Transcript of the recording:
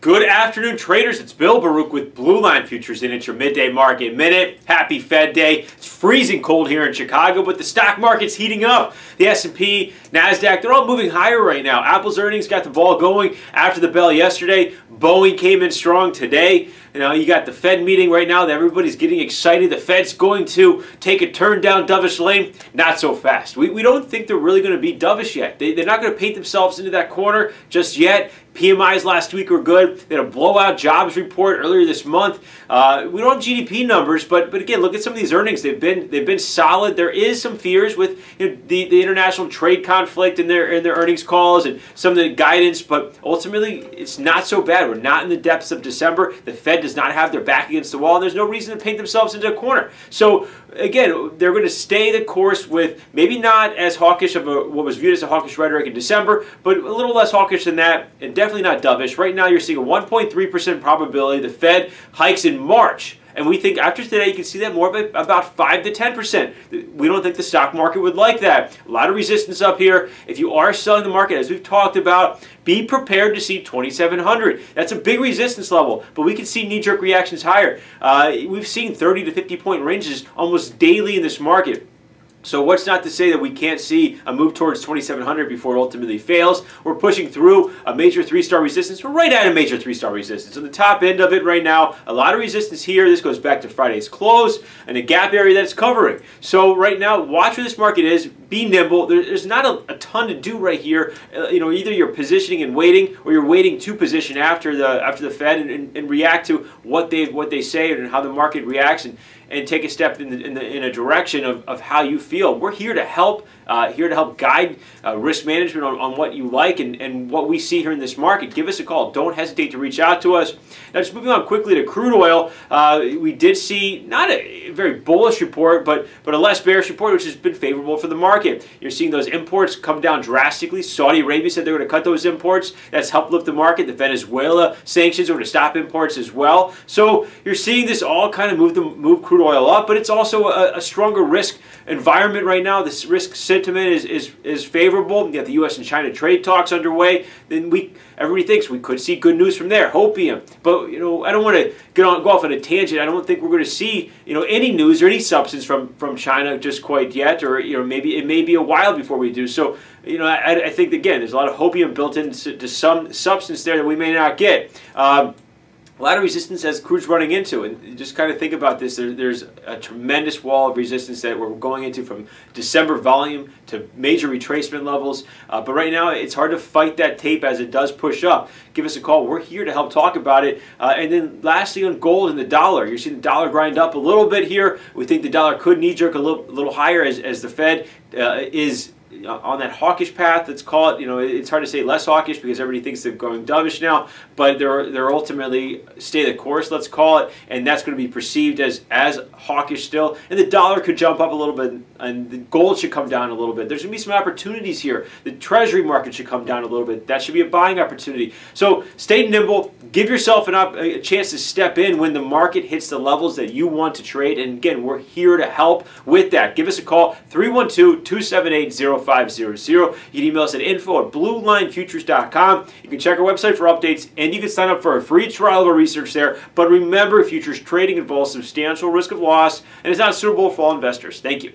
Good afternoon, traders. It's Bill Baruch with Blue Line Futures in at your midday market minute. Happy Fed Day. It's freezing cold here in Chicago, but the stock market's heating up. The S&P, NASDAQ, they're all moving higher right now. Apple's earnings got the ball going after the bell yesterday. Boeing came in strong today. You got the Fed meeting right now that everybody's getting excited. The Fed's going to take a turn down dovish lane. Not so fast. We don't think they're really going to be dovish yet. They're not going to paint themselves into that corner just yet. PMIs last week were good. They had a blowout jobs report earlier this month. We don't have GDP numbers, but again, look at some of these earnings. They've been solid. There is some fears with the international trade conflict in their earnings calls and some of the guidance, but ultimately it's not so bad. We're not in the depths of December. The Fed does not have their back against the wall, and there's no reason to paint themselves into a corner. So again, they're going to stay the course with maybe not as hawkish of what was viewed as a hawkish rhetoric in December, but a little less hawkish than that, and definitely not dovish. Right now, you're seeing a 1.3% probability the Fed hikes in March. And we think after today, you can see that more about 5 to 10%. We don't think the stock market would like that. A lot of resistance up here. If you are selling the market, as we've talked about, be prepared to see 2,700. That's a big resistance level, but we can see knee-jerk reactions higher. We've seen 30 to 50-point ranges almost daily in this market. So what's not to say that we can't see a move towards 2,700 before it ultimately fails? We're pushing through a major 3-star resistance. We're right at a major 3-star resistance. On the top end of it right now, a lot of resistance here. This goes back to Friday's close and a gap area that it's covering. So right now, watch where this market is. Be nimble. There's not a ton to do right here. Either you're positioning and waiting, or you're waiting to position after the Fed and react to what they say and how the market reacts and take a step in a direction of how you feel. We're here to help guide risk management on what you like and what we see here in this market. Give us a call. Don't hesitate to reach out to us. Now, just moving on quickly to crude oil, we did see not a very bullish report, but a less bearish report, which has been favorable for the market. You're seeing those imports come down drastically. Saudi Arabia said they're going to cut those imports. That's helped lift the market. The Venezuela sanctions are going to stop imports as well. So you're seeing this all kind of move crude oil up, but it's also a stronger risk environment right now. This risk sentiment is favorable. You got the U.S. and China trade talks underway. Then everybody thinks we could see good news from there. Hopium, but I don't want to go off on a tangent. I don't think we're going to see any news or any substance from China just quite yet, or maybe it may be a while before we do. So I think again there's a lot of hopium built into some substance there that we may not get. A lot of resistance as crude's running into, and just kind of think about this. There's a tremendous wall of resistance that we're going into from December volume to major retracement levels. But right now, it's hard to fight that tape as it does push up. Give us a call. We're here to help talk about it. And then lastly, on gold and the dollar, you're seeing the dollar grind up a little bit here. We think the dollar could knee-jerk a little higher as the Fed is on that hawkish path, let's call it. It's hard to say less hawkish because everybody thinks they're going dovish now, but they're ultimately stay the course, let's call it, and that's going to be perceived as hawkish still. And the dollar could jump up a little bit, and the gold should come down a little bit. There's going to be some opportunities here. The treasury market should come down a little bit. That should be a buying opportunity. So stay nimble. Give yourself a chance to step in when the market hits the levels that you want to trade. And again, we're here to help with that. Give us a call, 312-278-0500. You can email us at info@bluelinefutures.com. You can check our website for updates, and you can sign up for a free trial of our research there. But remember, futures trading involves substantial risk of loss and is not suitable for all investors. Thank you.